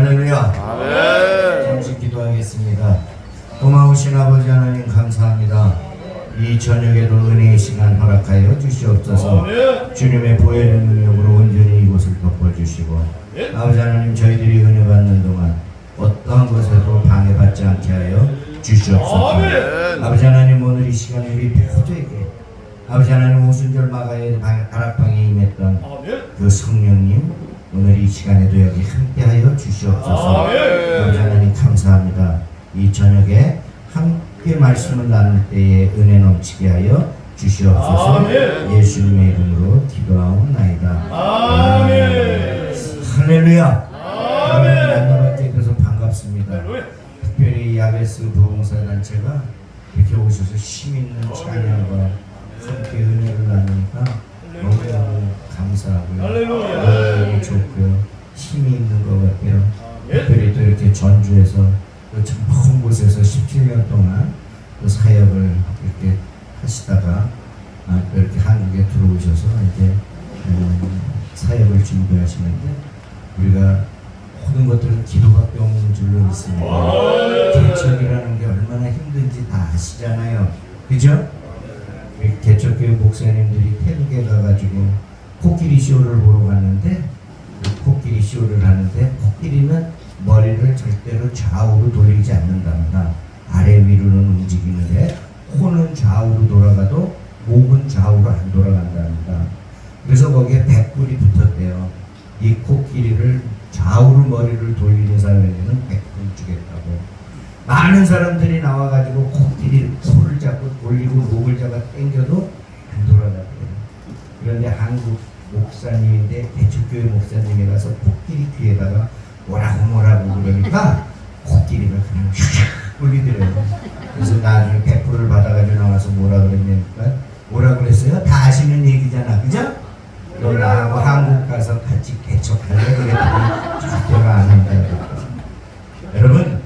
할렐루야. 아멘. 잠시 기도하겠습니다. 고마우신 아버지 하나님 감사합니다. 이 저녁에도 은혜의 시간 허락하여 주시옵소서. 주님의 보혜는 능력으로 온전히 이곳을 덮어주시고 아버지 하나님 저희들이 은혜 받는 동안 어떠한 것에도 방해받지 않게 하여 주시옵소서. 아버지 하나님 오늘 이 시간에 우리 모두에게 아버지 하나님 오순절 마가의 다락방에 임했던 그 성령님 오늘 이 시간에도 여기 함께하여 주시옵소서. 아버지 하나님 감사합니다. 이 저녁에 함께 말씀을 나눌 때에 은혜 넘치게 하여 주시옵소서. 예수님의 이름으로 기도하옵나이다. 아멘. 할렐루야. 아멘. 만나뵙게 돼서 반갑습니다. 특별히 야베스 부흥사단체가 이렇게 오셔서 힘있는 찬양과 함께 은혜를 나누니까 너무너무 감사하고요. 너무 좋고요. 힘이 있는 것 같아요. 특별히 또 이렇게 전주에서 또 참 먼 곳에서 17년 동안 또 사역을 이렇게 하시다가 또 이렇게 한국에 들어오셔서 이제 사역을 준비하시는데 우리가 모든 것들은 기도밖에 없는 줄로 믿습니다. 개척이라는 게 얼마나 힘든지 다 아시잖아요. 그죠? 개척교회 목사님들이 태국에 가가지고 코끼리 쇼를 보러 갔는데 코끼리 쇼를 하는데 코끼리는 머리를 절대로 좌우로 돌리지 않는답니다. 아래 위로는 움직이는데 코는 좌우로 돌아가도 목은 좌우로 안 돌아간답니다. 그래서 거기에 백불이 붙었대요. 이 코끼리를 좌우로 머리를 돌리는 사람에게는 100불 주겠다고. 많은 사람들이 나와가지고 코끼리 코를 잡고 돌리고 목을 잡아 당겨도 안 돌아가대요. 그런데 한국 목사님인데 개척교회 목사님이 가서 코끼리 귀에다가 뭐라고 그러니까 코끼리가 그냥 휙 돌리더래요. 그래서 나중에 100불을 받아가지고 나와서 뭐라 그랬냐니까 뭐라 그랬어요? 다 아시는 얘기잖아. 그죠? 너 나하고 한국 가서 같이 개척할래? 그랬더니 절대로 안 한다. 여러분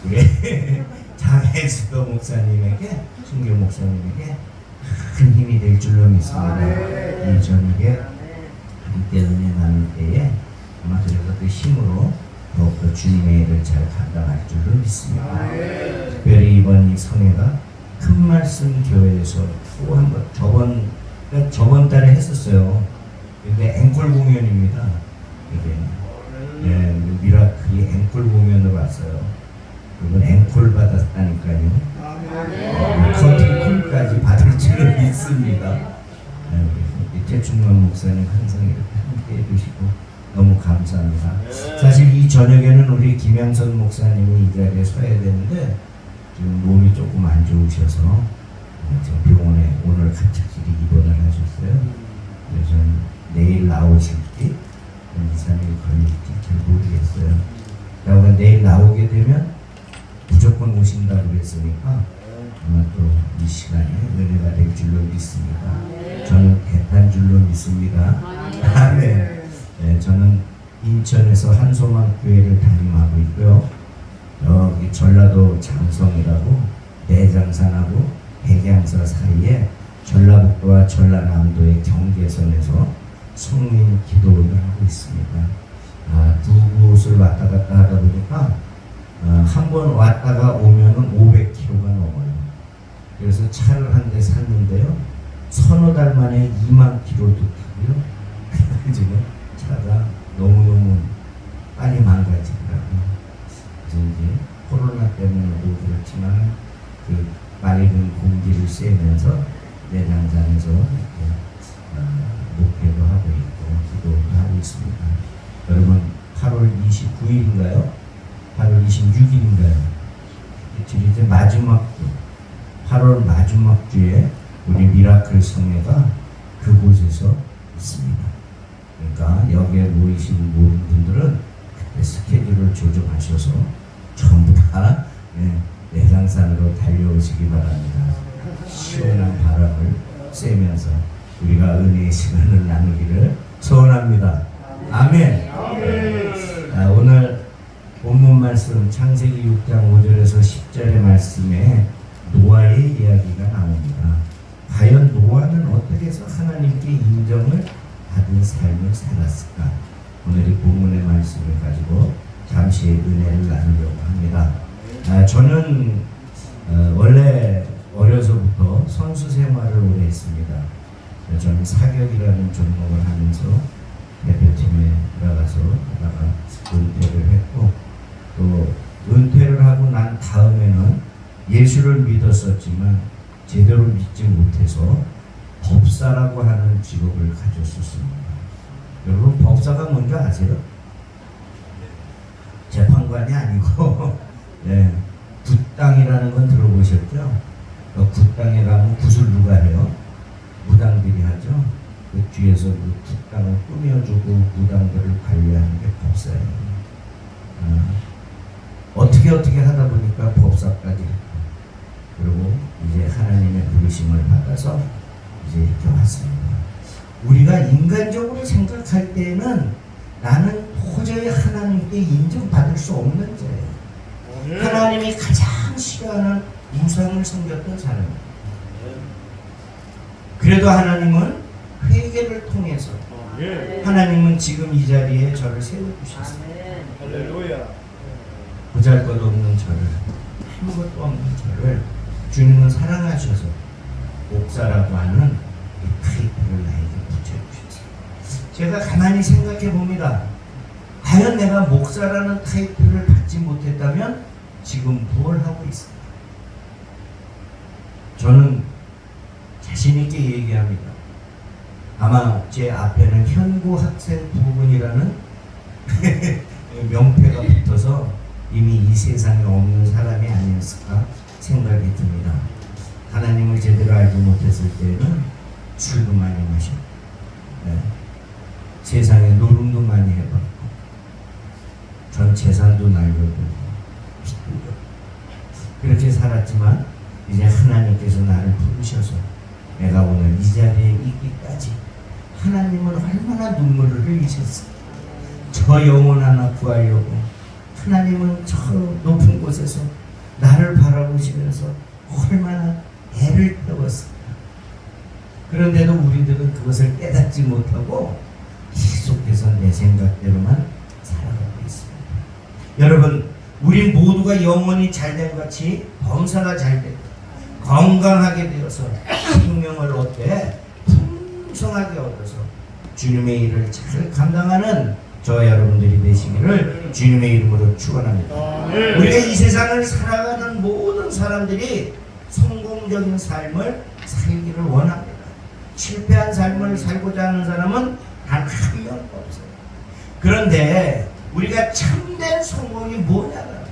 우리 장혜수도 목사님에게 순교 목사님에게 큰 힘이 될 줄로 믿습니다. 이 저녁에 함께 은혜 나눌 때에 아마 그래서 그 힘으로 더욱더 주님의 일을 잘 감당할 줄로 믿습니다. 특별히 이번 이 성회가 큰 말씀 교회에서 또 한 번 저번 달에 했었어요. 근데 앵콜 공연입니다. 이게 미라클이 앵콜 공연으로 왔어요. 그분 앵콜 받았다니까요. 커팅콜까지 받을 줄로 믿습니다. 최충만 목사님 항상 이렇게 함께 해주시고 너무 감사합니다. 사실 이 저녁에는 우리 김양선 목사님이 이 자리에 서야 되는데 지금 몸이 조금 안 좋으셔서 지금 병원에 오늘 갑자기 입원을 하셨어요. 그래서 내일 나오실지 2~3일 걸릴지 잘 모르겠어요. 그러니까 내일 나오게 되면 무조건 오신다고 그랬으니까 아마 또 이 시간에 은혜가 될 줄로 믿습니다. 저는 대탄 줄로 믿습니다. 아멘. 네, 저는 인천에서 한소망 교회를 담임하고 있고요. 여기 전라도 장성이라고 내장산하고 백양사 사이에 전라북도와 전라남도의 경계선에서 성민 기도를 하고 있습니다. 두 곳을 왔다 갔다 하다 보니까 한 번 왔다가 오면은 500km가 넘어요. 그래서 차를 한 대 샀는데요. 서너 달 만에 2만 km도 타고요. 지금 차가 너무너무 빨리 망가지더라고요. 그래서 이제 코로나 때문에도 그렇지만 그 맑은 공기를 쐬면서 내장산에서 이렇게 목회도 하고 있고 기도도 하고 있습니다. 여러분 8월 29일인가요? 8월 26일인가요? 이제 마지막 주 8월 마지막 주에 우리 미라클 성회가 그곳에서 있습니다. 그러니까 여기에 모이신 모든 분들은 그때 스케줄을 조정하셔서 전부 다 내장산으로 달려오시기 바랍니다. 시원한 바람을 쐬면서 우리가 은혜의 시간을 나누기를 소원합니다. 아멘. 오늘 본문 말씀 창세기 6장 5절에서 10절의 말씀에 노아의 이야기가 나옵니다. 과연 노아는 어떻게 해서 하나님께 인정을 받은 삶을 살았을까? 오늘 이 본문의 말씀을 가지고 잠시 은혜를 나누려고 합니다. 저는 원래 어려서부터 선수 생활을 오래 했습니다. 저는 사격이라는 종목을 하면서 대표팀에 들어가서 하다가 은퇴를 했고, 또 은퇴를 하고 난 다음에는 예수를 믿었었지만 제대로 믿지 못해서 법사라고 하는 직업을 가졌었습니다. 여러분, 법사가 뭔지 아세요? 재판관이 아니고 네, 굿당이라는 건 들어보셨죠? 굿당에 가면 굿을 누가 해요? 무당들이 하죠. 그 뒤에서 그 굿당을 꾸며주고 무당들을 관리하는 게 법사예요. 어떻게 하다 보니까 법사까지 했고, 그리고 이제 하나님의 부르심을 받아서 이제 이렇게 왔습니다. 우리가 인간적으로 생각할 때는 나는 도저히 하나님께 인정받을 수 없는 자예요. 하나님이 가장 싫어하는 우상을 섬겼던 사람이에요. 그래도 하나님은 회개를 통해서 하나님은 지금 이 자리에 저를 세워주셨어요. 할렐루야. 보잘것없는 저를, 아무것도 없는 저를 주님은 사랑하셔서 목사라고 하는 이 타이틀을 나에게 붙여주셨어요. 제가 가만히 생각해 봅니다. 과연 내가 목사라는 타이틀을 받지 못했다면 지금 무엇을 하고 있을까? 저는 자신있게 얘기합니다. 아마 제 앞에는 현고 학생 부분이라는 명패가 붙어서 이미 이 세상에 없는 사람이 아니었을까 생각이 듭니다. 하나님을 제대로 알지 못했을 때는 술도 많이 마셨고, 세상에 노름도 많이 해봤고, 전 재산도 날려들고 그렇게 살았지만 이제 하나님께서 나를 부르셔서 내가 오늘 이 자리에 있기까지 하나님은 얼마나 눈물을 흘리셨어. 저 영혼 하나 구하려고 하나님은 저 높은 곳에서 나를 바라보시면서 얼마나 애를 태웠을까. 그런데도 우리들은 그것을 깨닫지 못하고 계속해서 내 생각대로만 살아가고 있습니다. 여러분, 우리 모두가 영혼이 잘된 같이 범사가 잘되고 건강하게 되어서 생명을 얻되 풍성하게 얻어서 주님의 일을 잘 감당하는 저 여러분들이 되시기를 주님의 이름으로 축원합니다. 우리가 이 세상을 살아가는 모든 사람들이 성공적인 삶을 살기를 원합니다. 실패한 삶을 살고자 하는 사람은 단 한 명도 없어요. 그런데 우리가 참된 성공이 뭐냐고요?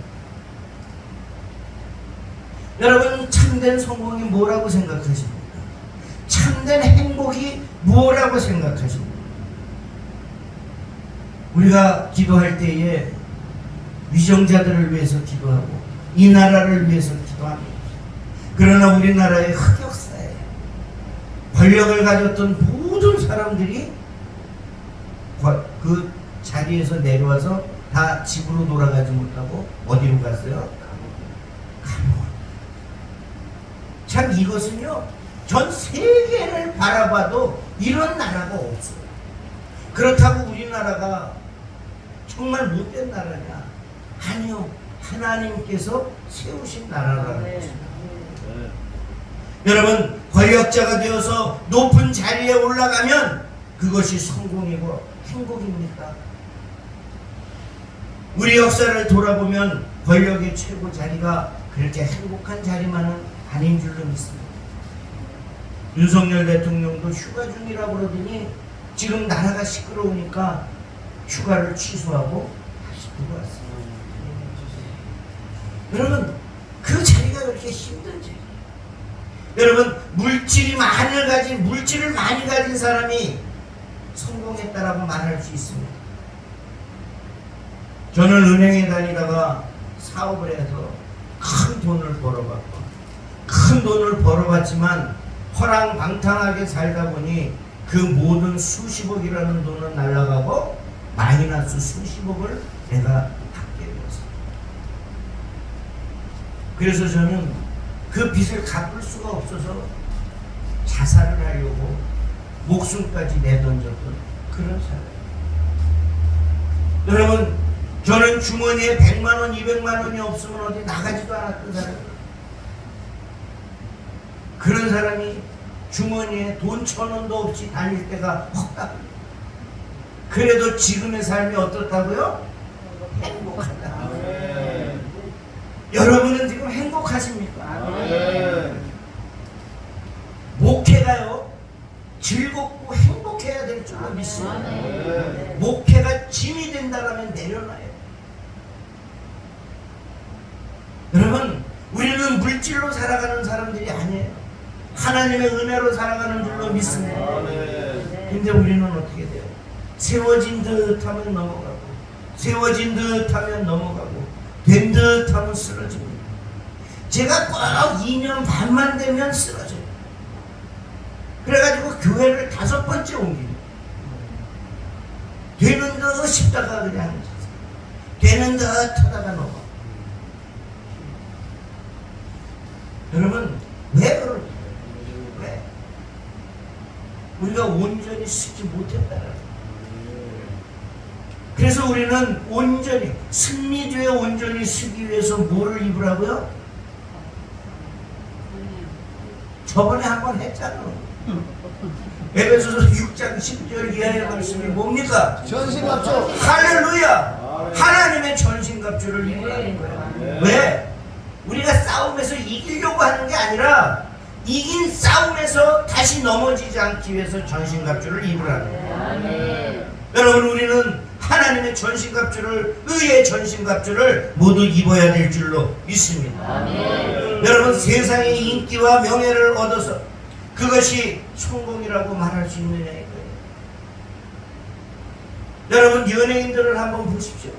여러분, 참된 성공이 뭐라고 생각하십니까? 참된 행복이 뭐라고 생각하십니까? 우리가 기도할 때에 위정자들을 위해서 기도하고 이 나라를 위해서 기도합니다. 그러나 우리나라의 흑역사에 권력을 가졌던 모든 사람들이 그 자리에서 내려와서 다 집으로 돌아가지 못하고 어디로 갔어요? 감옥. 참, 이것은요, 전 세계를 바라봐도 이런 나라가 없어요. 그렇다고 우리나라가 정말 못된 나라냐? 아니요. 하나님께서 세우신 나라라는 것입니다. 여러분, 권력자가 되어서 높은 자리에 올라가면 그것이 성공이고 행복입니까? 우리 역사를 돌아보면 권력의 최고 자리가 그렇게 행복한 자리만은 아닌 줄로 믿습니다. 윤석열 대통령도 휴가 중이라고 그러더니 지금 나라가 시끄러우니까 휴가를 취소하고 다시 들어왔어요. 여러분, 그 자리가 그렇게 힘든 자리. 여러분, 물질을 많이 가진 사람이 성공했다라고 말할 수 있습니다. 저는 은행에 다니다가 사업을 해서 큰 돈을 벌어봤지만 허랑방탕하게 살다 보니 그 모든 수십억이라는 돈은 날아가고 마이너스 수십억을 내가 받게 되었어요. 그래서 저는 그 빚을 갚을 수가 없어서 자살을 하려고 목숨까지 내던졌던 그런 사람. 여러분, 저는 주머니에 100만 원, 200만 원이 없으면 어디 나가지도 않았던 사람이에요. 그런 사람이 주머니에 돈 1,000원도 없이 다닐 때가 헛다. 그래도 지금의 삶이 어떻다고요? 행복하다. 여러분은 지금 행복하십니까? 목회가요, 즐겁고 행복해야 될 줄로 믿습니다. 목회가 짐이 된다면 내려놔요. 여러분, 우리는 물질로 살아가는 사람들이 아니에요. 하나님의 은혜로 살아가는 줄로 믿습니다. 근데 우리는 어떻게 돼요? 세워진 듯 하면 넘어가고, 세워진 듯 하면 넘어가고, 된 듯 하면 쓰러집니다. 제가 꼭 2년 반만 되면 쓰러져요. 그래가지고 교회를 5번째 옮깁니다. 되는 듯 싶다가 그냥 되는 듯 하다가 넘어. 여러분, 왜 그럴까요? 왜? 우리가 온전히 쓰지 못했다는 거예요. 그래서 우리는 온전히, 승리주에 온전히 쓰기 위해서 뭐를 입으라고요? 저번에 한번 했잖아. 에베소서 6장 10절 이하의 말씀이 뭡니까? 전신갑주. 할렐루야! 하나님의 전신갑주를 입으라는 거예요. 왜? 우리가 싸움에서 이기려고 하는 게 아니라 이긴 싸움에서 다시 넘어지지 않기 위해서 전신갑주를 입으라는 거예요. 여러분, 우리는 하나님의 전신갑주를, 의의 전신갑주를 모두 입어야 될 줄로 믿습니다. 여러분, 세상의 인기와 명예를 얻어서 그것이 성공이라고 말할 수 있느냐 이거예요. 여러분, 연예인들을 한번 보십시오.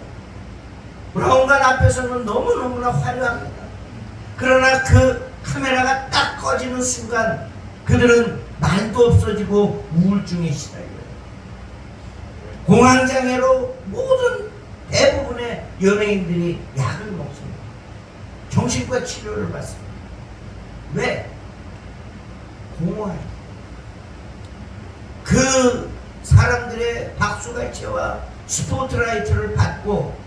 브라운관 앞에서는 너무너무나 화려합니다. 그러나 그 카메라가 딱 꺼지는 순간 그들은 말도 없어지고 우울증에 시달려요. 공황장애로 모든 대부분의 연예인들이 약을 먹습니다. 정신과 치료를 받습니다. 왜? 공허해요. 그 사람들의 박수갈채와 스포트라이트를 받고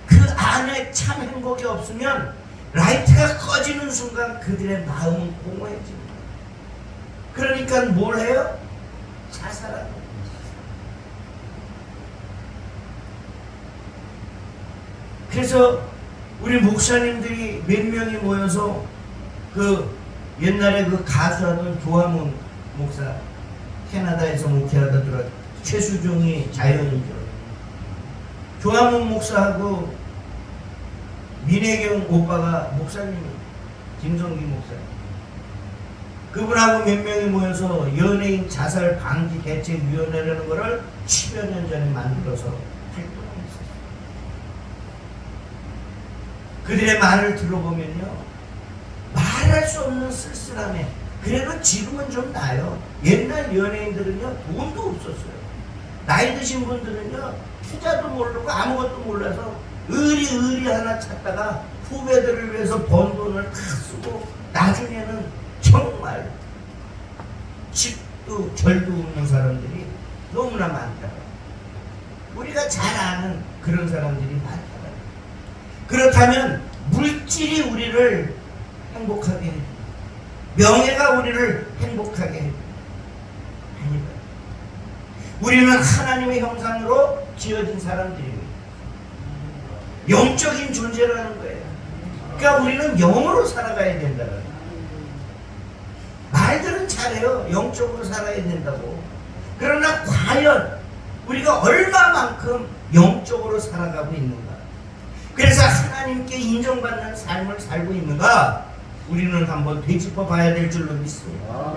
그 안에 참 행복이 없으면 라이트가 꺼지는 순간 그들의 마음은 공허해집니다. 그러니까 뭘 해요? 자살합니다. 그래서 우리 목사님들이 몇 명이 모여서 그 옛날에 그 가수하던 조화문 목사, 캐나다에서 목회하다 들어 최수종이 자연인죠. 조화문 목사하고 민혜경 오빠가 목사님이에요. 김성기 목사님. 그분하고 몇 명이 모여서 연예인 자살 방지 대책위원회라는 거를 10여 년 전에 만들어서 활동했었어요. 그들의 말을 들어보면요, 말할 수 없는 쓸쓸함에, 그래도 지금은 좀 나아요. 옛날 연예인들은요, 돈도 없었어요. 나이 드신 분들은요, 투자도 모르고 아무것도 몰라서 의리 하나 찾다가 후배들을 위해서 번 돈을 다 쓰고 나중에는 정말 집도 절도 없는 사람들이 너무나 많다. 우리가 잘 아는 그런 사람들이 많다. 그렇다면 물질이 우리를 행복하게 해줍니다. 명예가 우리를 행복하게 해줍니다. 아니다. 우리는 하나님의 형상으로 지어진 사람들입니다. 영적인 존재라는 거예요. 그러니까 우리는 영으로 살아가야 된다는 거예요. 말들은 잘해요. 영적으로 살아야 된다고. 그러나 과연 우리가 얼마만큼 영적으로 살아가고 있는가? 그래서 하나님께 인정받는 삶을 살고 있는가? 우리는 한번 되짚어 봐야 될 줄로 믿습니다.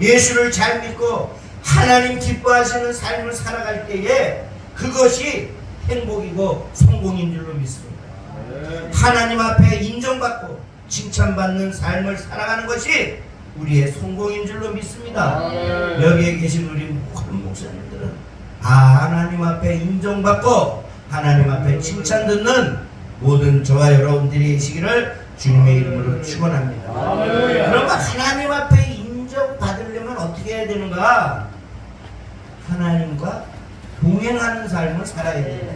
예수를 잘 믿고 하나님 기뻐하시는 삶을 살아갈 때에 그것이 행복이고 성공인 줄로 믿습니다. 하나님 앞에 인정받고 칭찬받는 삶을 살아가는 것이 우리의 성공인 줄로 믿습니다. 여기에 계신 우리 모든 목사님들은 하나님 앞에 인정받고 하나님 앞에 칭찬 듣는 모든 저와 여러분들이 계시기를 주님의 이름으로 축원합니다. 그러면 하나님 앞에 인정받으려면 어떻게 해야 되는가? 하나님과 동행하는 삶을 살아야 됩니다.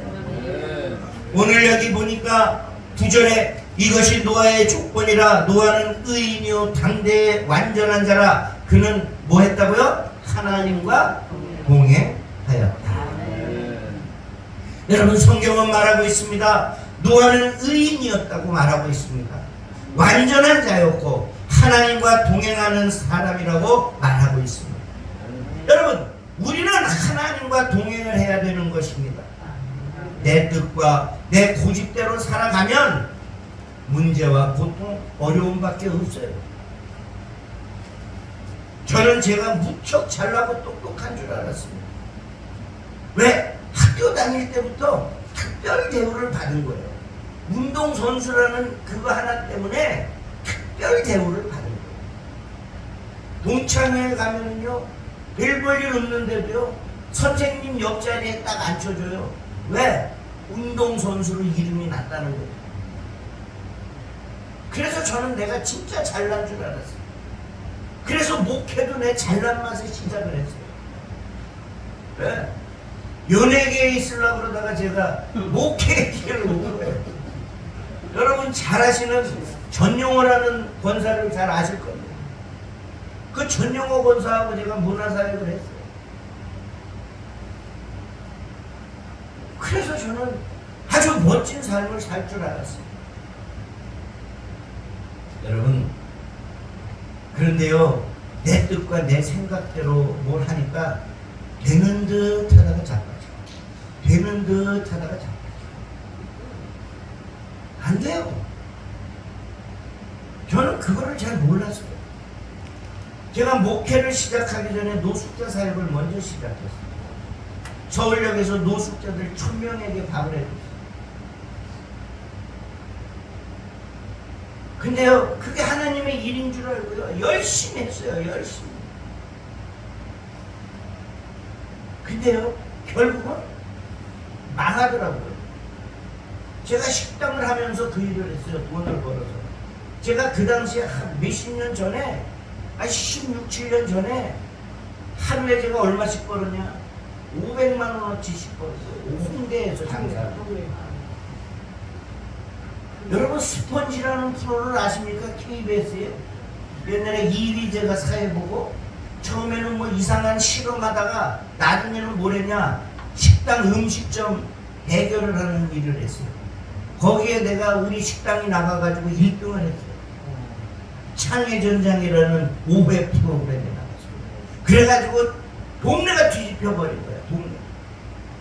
오늘 여기 보니까 9절에 이것이 노아의 조건이라 노아는 의인이요 당대의 완전한 자라 그는 뭐 했다고요? 하나님과 동행하였다. 여러분 성경은 말하고 있습니다. 노아는 의인이었다고 말하고 있습니다. 완전한 자였고 하나님과 동행하는 사람이라고 말하고 있습니다. 여러분 우리는 하나님과 동행을 해야 되는 것입니다. 내 뜻과 내 고집대로 살아가면 문제와 고통, 어려움밖에 없어요. 저는 제가 무척 잘나고 똑똑한 줄 알았습니다. 왜? 학교 다닐 때부터 특별 대우를 받은 거예요. 운동선수라는 그거 하나 때문에 특별 대우를 받은 거예요. 동창회에 가면요 별 볼 일 없는데도요 선생님 옆자리에 딱 앉혀줘요. 왜? 운동선수로 이름이 났다는 거예요. 그래서 저는 내가 진짜 잘난 줄 알았어요. 그래서 목회도 내 잘난 맛에 시작을 했어요. 왜? 연예계에 있으려고 그러다가 제가 목회의 길을 온 거예요. 여러분 잘 아시는 전용호라는 권사를 잘 아실 겁니다. 그 전용호 권사하고 제가 문화사역을 했어요. 그래서 저는 아주 멋진 삶을 살 줄 알았어요. 여러분 그런데요 내 뜻과 내 생각대로 뭘 하니까 되는 듯 하다가 자빠져. 되는 듯 하다가 자빠져. 안 돼요. 저는 그거를 잘 몰랐어요. 제가 목회를 시작하기 전에 노숙자 사역을 먼저 시작했어요. 서울역에서 노숙자들 1000명에게 밥을 해줬어요. 근데요 그게 하나님의 일인 줄 알고요 열심히 했어요. 열심히. 근데요 결국은 망하더라고요. 제가 식당을 하면서 그 일을 했어요. 돈을 벌어서. 제가 그 당시에 몇십 년 전에 16, 7년 전에 하루에 제가 얼마씩 벌었냐 500만 원어치씩 벌었어요. 홍대에서 장사를. 여러분 스펀지라는 프로를 아십니까? KBS에 옛날에 이리제가 사회보고 처음에는 뭐 이상한 실험하다가 나중에는 뭐랬냐 식당 음식점 대결을 하는 일을 했어요. 거기에 내가 우리 식당이 나가가지고 1등을 했어요. 창의전장이라는 500 프로그램에 나갔어요. 그래가지고 동네가 뒤집혀 버린 거야. 동네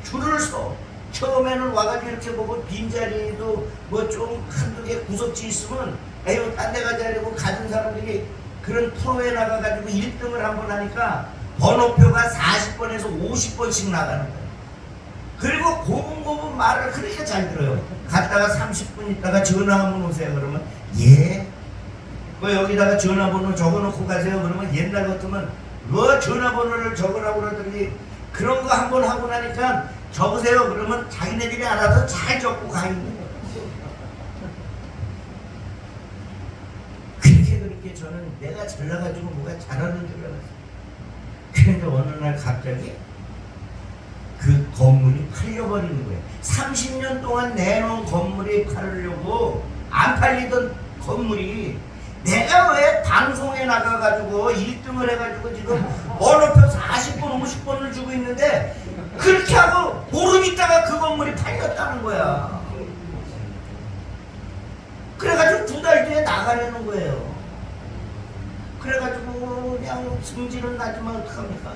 줄을 서. 처음에는 와가지고 이렇게 보고 빈자리도 뭐 좀 한두 개 구석지 있으면 에휴 딴 데 가자 이러고 가진 사람들이 그런 프로에 나가가지고 1등을 한번 하니까 번호표가 40번에서 50번씩 나가는 거예요. 그리고 고분고분 말을 그렇게 잘 들어요. 갔다가 30분 있다가 전화 한번 오세요. 그러면 예? 뭐 여기다가 전화번호 적어놓고 가세요. 그러면 옛날 같으면 뭐 전화번호를 적으라고 그러더니 그런 거 한번 하고 나니까 적으세요. 그러면 자기네들이 알아서 잘 적고 가 있는 거예요. 그렇게 저는 내가 잘나가지고 뭐가 잘하는 줄 알았어요. 그런데 어느 날 갑자기 그 건물이 팔려버리는 거예요. 30년 동안 내놓은 건물이 팔려고 안 팔리던 건물이 내가 왜 방송에 나가가지고 1등을 해가지고 지금 번호표 40번 50번을 주고 있는데 그렇게 하고 보름 있다가 그 건물이 팔렸다는 거야. 그래가지고 2달 뒤에 나가려는 거예요. 그래가지고 그냥 승질은 나지만 어떡합니까?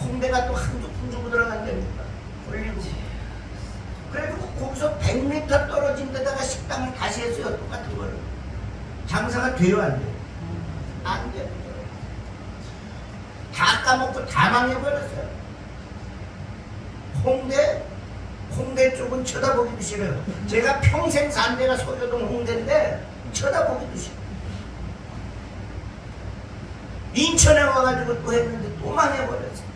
홍대가 또 한두 푼 주고 들어간다니까. 걸리고. 그래가지고 거기서 100m 떨어진 데다가 식당을 다시 했어요. 똑같은 거를. 장사가 돼요, 안 돼요? 안 돼요. 다 까먹고 다 망해버렸어요. 홍대 쪽은 쳐다보기도 싫어요. 제가 평생 산 데가 서교동 홍대인데 쳐다보기도 싫어요. 인천에 와가지고 또 했는데 또 망해버렸어요.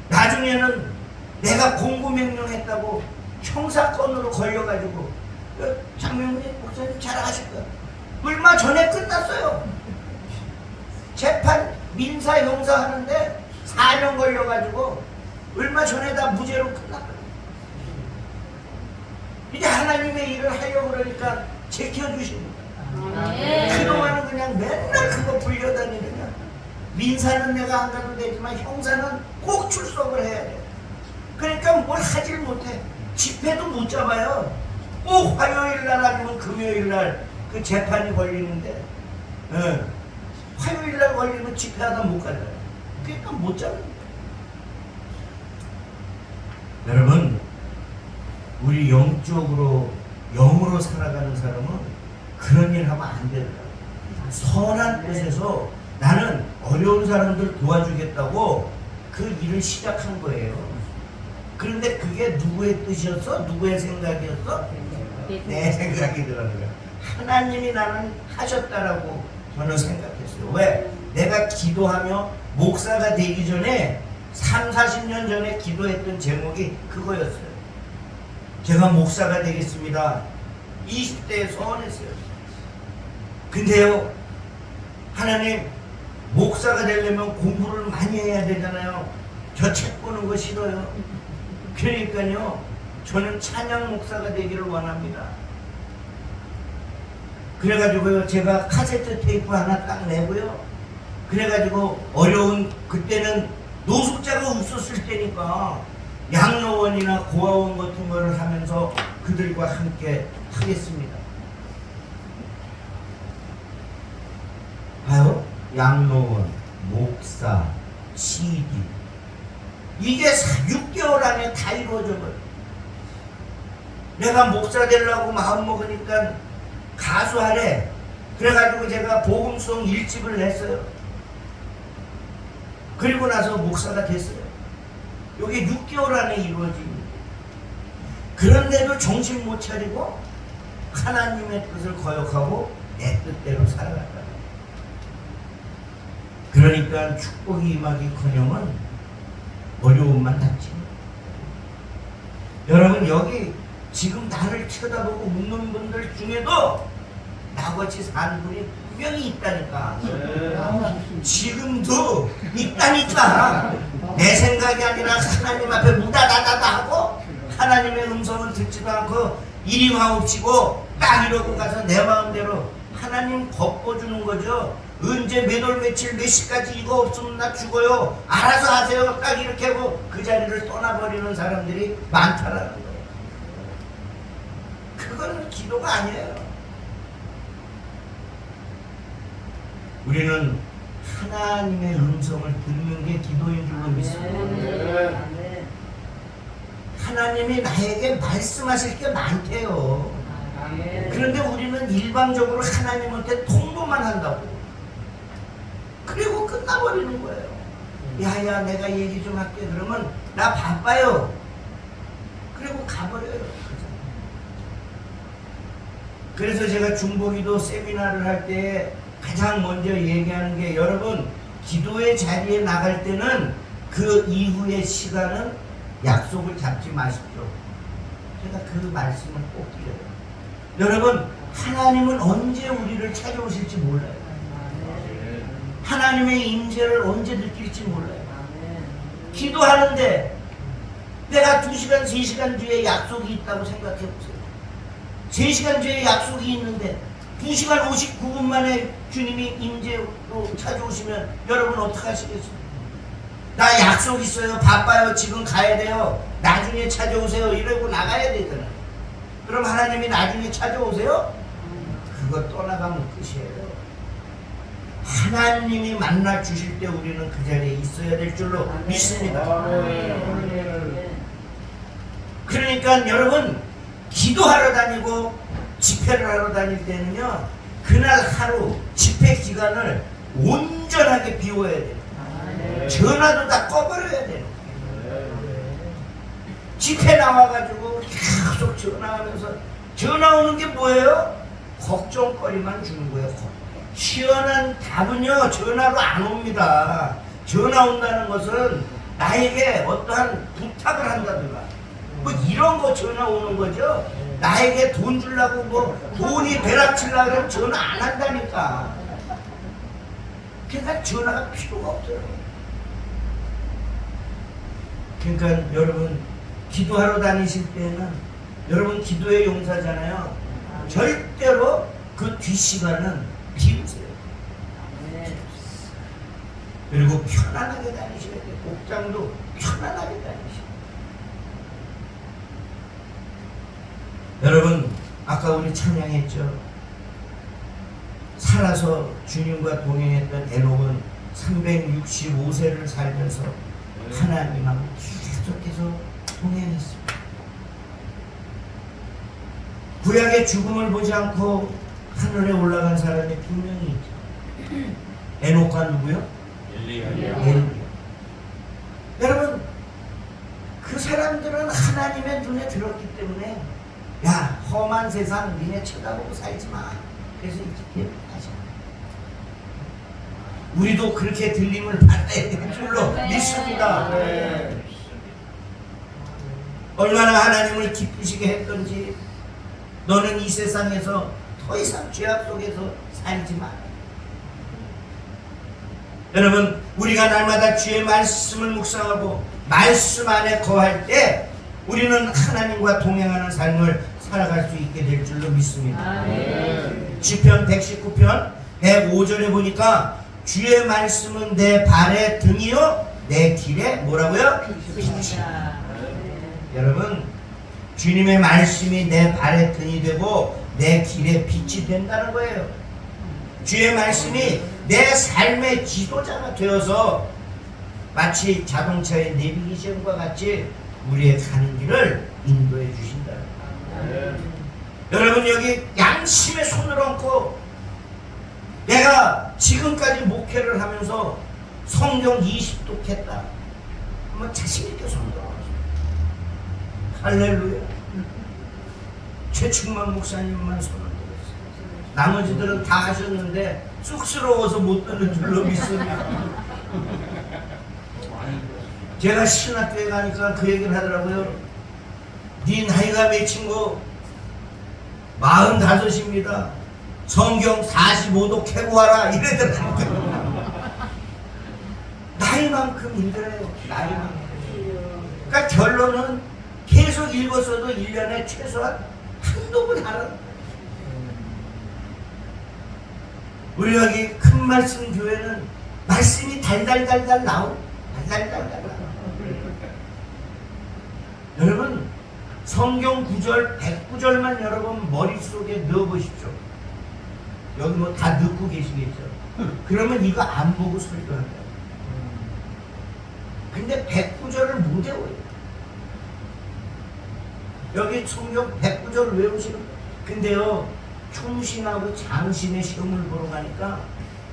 나중에는 내가 공구명령했다고 형사건으로 걸려가지고 장명훈이 목사님 잘 아실 거야. 얼마 전에 끝났어요. 재판 민사 형사 하는데 4년 걸려가지고 얼마 전에 다 무죄로 끝났거든요. 이제 하나님의 일을 하려고 그러니까 제껴주십니다. 그동안은 그냥 맨날 그거 불려다니느냐. 민사는 내가 안 가도 되지만 형사는 꼭 출석을 해야 돼. 그러니까 뭘 하질 못해. 집회도 못 잡아요. 꼭 화요일날 아니면 금요일날 그 재판이 걸리는데 화요일날 걸리면 집회하다 못 가요. 그러니까 못 잡아요. 여러분, 우리 영적으로 영으로 살아가는 사람은 그런 일 하면 안 된다. 선한 뜻에서 나는 어려운 사람들 도와주겠다고 그 일을 시작한 거예요. 그런데 그게 누구의 뜻이었어? 누구의 생각이었어? 내 생각이 들었어요. 하나님이 나는 하셨다라고 저는 생각했어요. 왜? 내가 기도하며 목사가 되기 전에 3, 40년 전에 기도했던 제목이 그거였어요. 제가 목사가 되겠습니다. 20대에 서원했어요. 근데요, 하나님, 목사가 되려면 공부를 많이 해야 되잖아요. 저 책 보는 거 싫어요. 그러니까요, 저는 찬양 목사가 되기를 원합니다. 그래가지고요, 제가 카세트 테이프 하나 딱 내고요, 그래가지고 어려운, 그때는 노숙자가 없었을 때니까 양로원이나 고아원 같은 거를 하면서 그들과 함께 하겠습니다. 봐요. 양로원, 목사, CD. 이게 6개월 안에 다 이루어져버려. 내가 목사 되려고 마음먹으니까 가수하래. 그래가지고 제가 복음송 1집을 냈어요. 그리고 나서 목사가 됐어요. 이게 6개월 안에 이루어집니다. 그런데도 정신 못 차리고 하나님의 뜻을 거역하고 내 뜻대로 살아갔다. 그러니까 축복이 임하기커녕은 어려움만 닥칩니다. 여러분, 여기 지금 나를 쳐다보고 웃는 분들 중에도 나같이 사는 분이 분명히 있다니까. 지금도 있다니까. 내 생각이 아니라 하나님 앞에 무다다다다 하고 하나님의 음성을 듣지도 않고 이리 와옵시고 딱 이러고 가서 내 마음대로 하나님 겁꿔주는 거죠. 언제 몇 월 며칠 몇 시까지 이거 없으면 나 죽어요. 알아서 하세요. 딱 이렇게 하고 그 자리를 떠나버리는 사람들이 많다라는 거예요. 그건 기도가 아니에요. 우리는 하나님의 음성을 듣는 게 기도인 줄로 믿습니다. 하나님이 나에게 말씀하실 게 많대요. 그런데 우리는 일방적으로 하나님한테 통보만 한다고. 그리고 끝나버리는 거예요. 야야, 내가 얘기 좀 할게. 그러면 나 바빠요. 그리고 가버려요. 그래서 제가 중보기도 세미나를 할 때 가장 먼저 얘기하는 게, 여러분, 기도의 자리에 나갈 때는 그 이후의 시간은 약속을 잡지 마십시오. 제가 그 말씀을 꼭 드려요. 여러분, 하나님은 언제 우리를 찾아오실지 몰라요. 하나님의 임재를 언제 느낄지 몰라요. 기도하는데 내가 2시간, 3시간 뒤에 약속이 있다고 생각해 보세요. 3시간 뒤에 약속이 있는데 2시간 59분 만에 주님이 임재로 찾아오시면 여러분 어떡하시겠어요? 나 약속 있어요. 바빠요. 지금 가야 돼요. 나중에 찾아오세요. 이러고 나가야 되잖아요. 그럼 하나님이 나중에 찾아오세요? 그거 떠나가면 끝이에요. 하나님이 만나 주실 때 우리는 그 자리에 있어야 될 줄로 믿습니다. 그러니까 여러분, 기도하러 다니고 집회를 하러 다닐 때는요, 그날 하루 집회 기간을 온전하게 비워야 돼요. 전화도 다 꺼버려야 돼요. 집회 나와가지고 계속 전화하면서, 전화 오는 게 뭐예요? 걱정거리만 주는 거예요. 시원한 답은요, 전화로 안 옵니다. 전화 온다는 것은 나에게 어떠한 부탁을 한다든가 뭐 이런 거 전화 오는 거죠. 나에게 돈 주려고 뭐 돈이 배락치려고 하면 전화 안 한다니까. 그러니까 전화가 필요가 없어요. 그러니까 여러분 기도하러 다니실 때는 여러분 기도의 용사잖아요. 절대로 그 뒷시간은 비우세요. 그리고 편안하게 다니셔야 돼요. 복장도 편안하게 다니셔야 돼요. 여러분 아까 우리 찬양했죠. 살아서 주님과 동행했던 에녹은 365세를 살면서 하나님하고 계속해서 동행했습니다. 구약의 죽음을 보지 않고 하늘에 올라간 사람이 분명히 있죠. 에녹과 누구요? 엘리야. 여러분 그 사람들은 하나님의 눈에 들었기 때문에 야 험한 세상 니네 쳐다보고 살지 마. 그래서 이렇게 하죠. 우리도 그렇게 들림을 받아야 될 줄로 믿습니다. 얼마나 하나님을 기쁘시게 했던지 너는 이 세상에서 더 이상 죄악 속에서 살지 마. 여러분 우리가 날마다 주의 말씀을 묵상하고 말씀 안에 거할 때 우리는 하나님과 동행하는 삶을 살아갈 수 있게 될 줄로 믿습니다. 시편 119편 105절에 보니까 주의 말씀은 내 발의 등이요 내 길에 뭐라고요? 빛이다. 여러분 주님의 말씀이 내 발의 등이 되고 내 길에 빛이 된다는 거예요. 주의 말씀이 내 삶의 지도자가 되어서 마치 자동차의 내비게이션과 같이 우리의 가는 길을 인도해 주신다. 여러분 여기 양심의 손을 얹고 내가 지금까지 목회를 하면서 성경 20독 했다. 한번 자신있게 손 들어가세요. 할렐루야. 최충만 목사님만 손을 들었어요. 나머지들은 다 하셨는데 쑥스러워서 못 듣는 줄로 믿습니다. 제가 신학교에 가니까 그 얘기를 하더라고요. 네 나이가 몇 친구? 45입니다. 성경 45도 캐고 와라 이러더라고요. 나이만큼 힘들어요. 나이만큼. 그러니까 결론은 계속 읽었어도 1년에 최소한 한두 번 하라. 우리 여기 큰 말씀 교회는 말씀이 달달달달 나오. 달달달달 나오. 여러분 성경 9절 109절만 여러분 머릿속에 넣어보십시오. 여기 뭐 다 넣고 계시겠죠. 그러면 이거 안 보고 설교한다. 근데 109절을 못 외워요. 여기 성경 109절 외우시는 근데요 충신하고 장신의 시험을 보러 가니까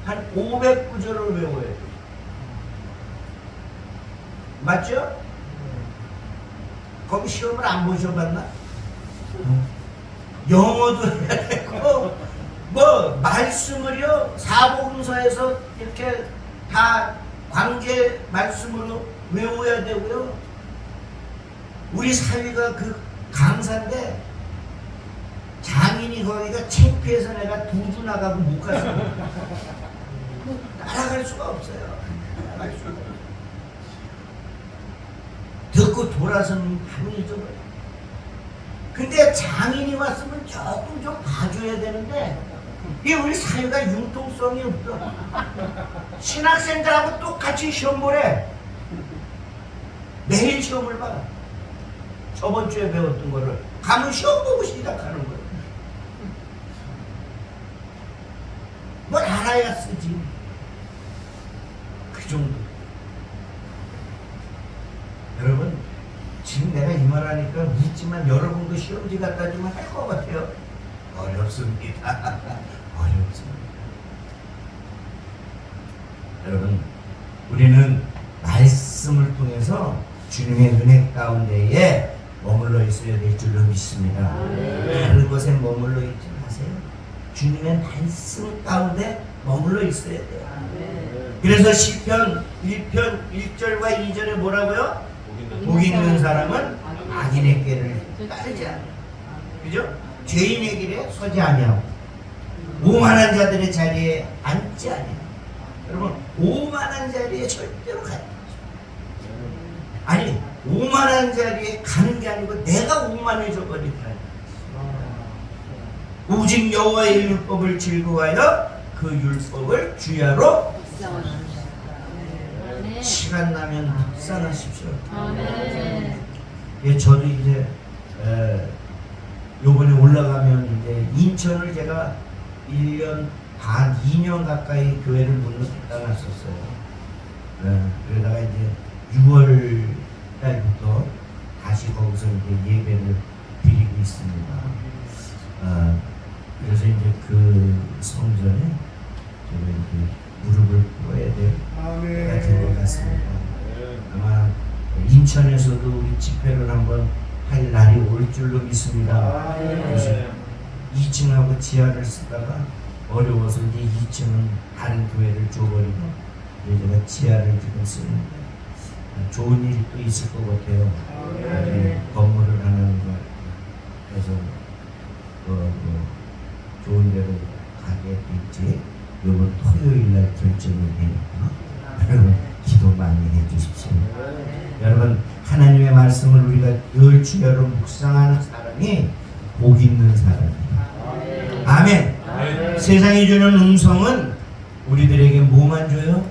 한 509절을 외워야 돼요. 맞죠? 거기 시험을 안 보셔봤나? 영어도 해야 되고 뭐 말씀을요 사복음서에서 이렇게 다 관계 말씀으로 외워야 되고요. 우리 사위가 그 강사인데 장인이 거기가 창피해서 내가 2주 나가고 못 갔어요. 따라갈 수가 없어요. 따라갈 수가 없어요. 듣고 돌아서는 바로 잊어버려. 근데 장인이 왔으면 조금 좀 봐줘야 되는데 이 우리 사회가 융통성이 없어. 신학생들하고 똑같이 시험 보래. 매일 시험을 봐. 저번 주에 배웠던 거를 가면 시험 보고 시작하는 거예요. 뭘 알아야 쓰지. 그 정도. 여러분 지금 내가 이 말하니까 묻지만 여러분도 시험지 갖다 주면 할 것 같아요. 어렵습니다. 어렵습니다. 여러분 우리는 말씀을 통해서 주님의 은혜 가운데에 머물러 있어야 될 줄로 믿습니다. 다른 곳에 머물러 있지 마세요. 주님의 말씀 가운데 머물러 있어야 돼요. 그래서 시편 1편 1절과 2절에 뭐라고요? 복 있는 사람은 악인의 꾀를 따르지 않아. 그죠? 죄인의 길에 서지 아니하고 오만한 자들의 자리에 앉지 아니하고. 여러분 오만한 자리에 절대로 가지 마세요. 아니 오만한 자리에 가는 게 아니고 내가 오만해져 버린다. 오직 여호와의 율법을 즐거워하여 그 율법을 주야로 시간 나면 묵상하십시오. 예, 저도 이제 요번에 올라가면 이제 인천을 제가 1년 반, 2년 가까이 교회를 못 나갔었어요. 그러다가 이제 6월 달부터 다시 거기서 이제 예배를 드리고 있습니다. 그래서 이제 그 성전에 제가 이제 무릎을 꿇어야 될 때가 된 것 같습니다. 아마 인천에서도 우리 집회를 한번 할 날이 올 줄로 믿습니다. 그래서 2층하고 지하를 쓰다가 어려워서 이제 2층은 다른 교회를 줘버리고 이제 제가 지하를 지금 쓰는데 좋은 일이 또 있을 것 같아요. 건물을 하는 거. 그래서 좋은 데로 가게 될지 이번 토요일 날 결정이 되니까 여러분 기도 많이 해주십시오. 여러분 하나님의 말씀을 우리가 늘 주야로 묵상하는 사람이 복 있는 사람입니다. 아멘. 세상이 주는 음성은 우리들에게 뭐만 줘요?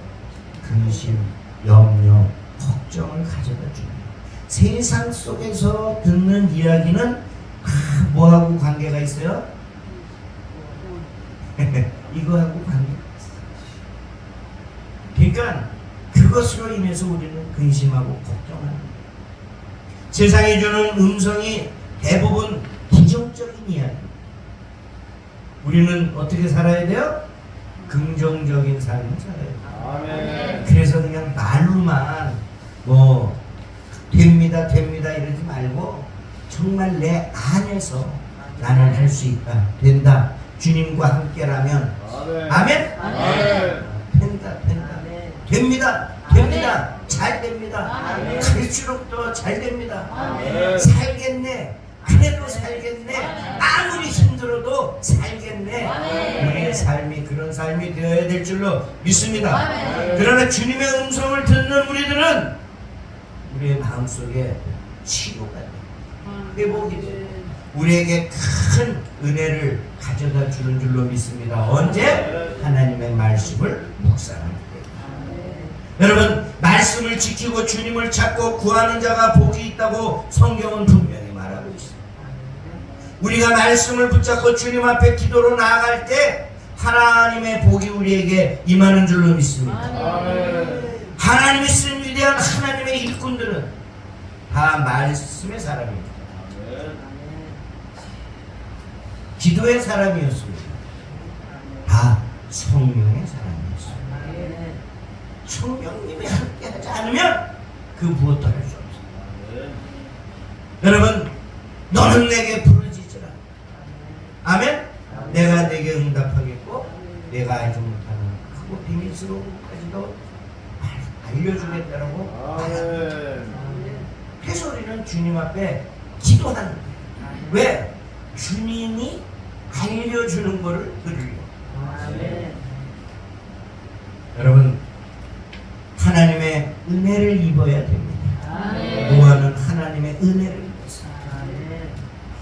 근심, 염려, 걱정을 가져다 줍니다. 세상 속에서 듣는 이야기는 뭐하고 관계가 있어요? 이거하고 관계가 있어요. 그러니까 그것으로 인해서 우리는 근심하고 걱정하는 거예요. 세상이 주는 음성이 대부분 부정적인 이야기. 우리는 어떻게 살아야 돼요? 긍정적인 삶을 살아야 돼요. 아멘. 그래서 그냥 말로만 뭐 됩니다 이러지 말고 정말 내 안에서 나는 할 수 있다, 된다, 주님과 함께라면 아멘. 아멘. 됩니다. 잘 됩니다. 갈수록 더 잘 됩니다. 살겠네. 그래도 살겠네. 아무리 힘들어도 살겠네. 우리의 삶이 그런 삶이 되어야 될 줄로 믿습니다. 그러나 주님의 음성을 듣는 우리들은 우리의 마음속에 치료가 돼. 회복이 돼. 우리에게 큰 은혜를 가져다 주는 줄로 믿습니다. 언제? 하나님의 말씀을 묵상할 때. 여러분, 말씀을 지키고 주님을 찾고 구하는 자가 복이 있다고 성경은 분명히 말하고 있습니다. 우리가 말씀을 붙잡고 주님 앞에 기도로 나아갈 때 하나님의 복이 우리에게 임하는 줄로 믿습니다. 하나님이 쓴 위대한 하나님의 일꾼들은 다 말씀의 사람입니다. 기도의 사람이었습니다. 다 성령의 사람이었습니다. 성령님이 함께하지 않으면 그 무엇도 할 수 없습니다. 여러분, 너는 내게 부르짖으라. 아멘. 내가 내게 응답하겠고 내가 알지 못하는 크고 비밀스러운 것까지도 알려주겠다라고 말합니다. 그래서 우리는 주님 앞에 기도하는 거예요. 왜? 주님이 알려주는 것을 들으려고. 여러분, 하나님의 은혜를 입어야 됩니다. 노아는 하나님의 은혜를 입었습니다.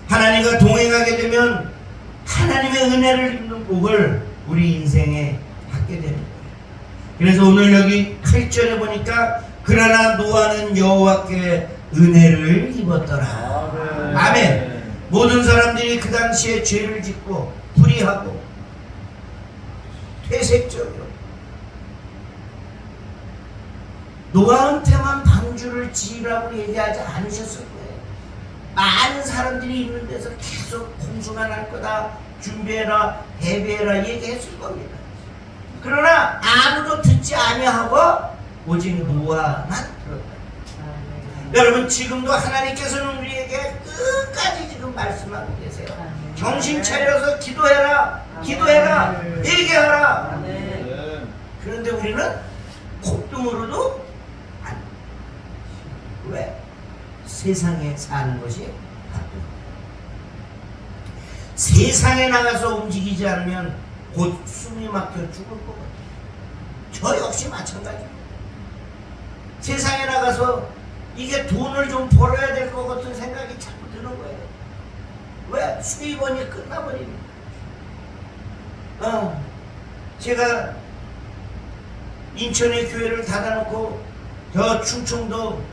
하나님과 동행하게 되면 하나님의 은혜를 입는 복을 우리 인생에 받게 되는 거예요. 그래서 오늘 여기 8절에 보니까 그러나 노아는 여호와께 은혜를 입었더라. 아멘. 모든 사람들이 그 당시에 죄를 짓고 불의하고 퇴색적으로 노아한테만 방주를 지으라고 얘기하지 않으셨을 거예요. 많은 사람들이 있는 데서 계속 홍수가 날 거다, 준비해라, 대비해라 얘기했을 겁니다. 그러나 아무도 듣지 아니하고 오직 노아만 들었다. 여러분, 지금도 하나님께서는 우리에게 끝까지 지금 말씀하고 계세요. 정신 차려서 기도해라, 기도해라, 얘기하라. 그런데 우리는 콧등으로도 안. 왜? 세상에 사는 것이 바쁘다. 세상에 나가서 움직이지 않으면 곧 숨이 막혀 죽을 것 같아요. 저 역시 마찬가지입니다. 세상에 나가서 이게 돈을 좀 벌어야 될 것 같은 생각이 자꾸 드는 거예요. 왜? 수입원이 끝나버리니까. 제가 인천에 교회를 닫아놓고 저 충청도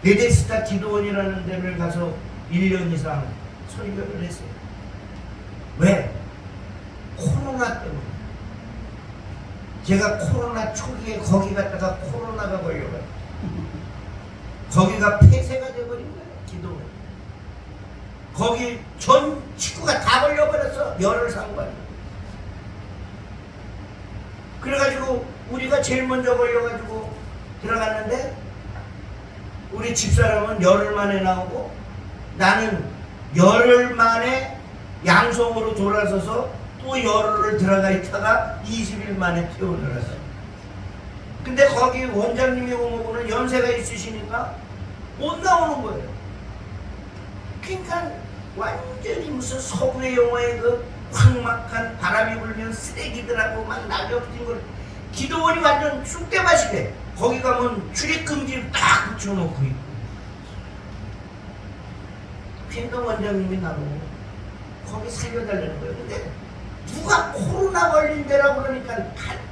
베데스다 기도원이라는 데를 가서 1년 이상 설교를 했어요. 왜? 코로나 때문에. 제가 코로나 초기에 거기 갔다가 코로나가 걸려가지고 거기가 폐쇄가 돼버린 거예요. 기도원. 거기 전 식구가 다 걸려버렸어. 열흘 상관. 그래가지고 우리가 제일 먼저 걸려가지고 들어갔는데 우리 집사람은 열흘 만에 나오고 나는 열흘 만에 양성으로 돌아서서 또 열흘을 들어가 있다가 20일 만에 퇴원을 했어요. 근데 거기 원장님이 오고는 연세가 있으시니까 못 나오는 거예요. 그러니까 완전히 무슨 서구의 영화의 그 황막한 바람이 불면 쓰레기들하고 막 낙엽 뛴 걸 기도원이 완전 쑥대밭이래. 거기 가면 출입금지 딱 붙여놓고 있고. 그러니까 원장님이 나보고 거기 살려달라는 거예요. 근데 누가 코로나 걸린 데라고 그러니까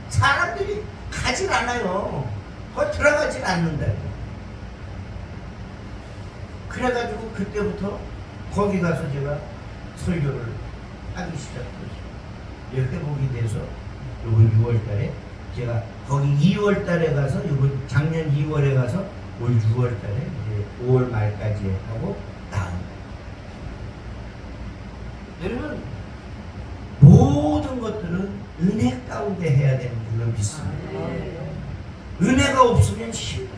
사람들이 가질 않아요. 거기 들어가질 않는다. 그래가지고 그때부터 거기 가서 제가 설교를 하기 시작했어요. 회복이 돼서 이번 6월달에 제가 거기 2월달에 가서 이번 작년 2월에 가서 올 6월달에 이제 5월 말까지 하고 나온 거예요. 여러분 모든 것들은 은혜 가운데 해야 되는 줄로 믿습니다. 은혜가 없으면 힘들어요.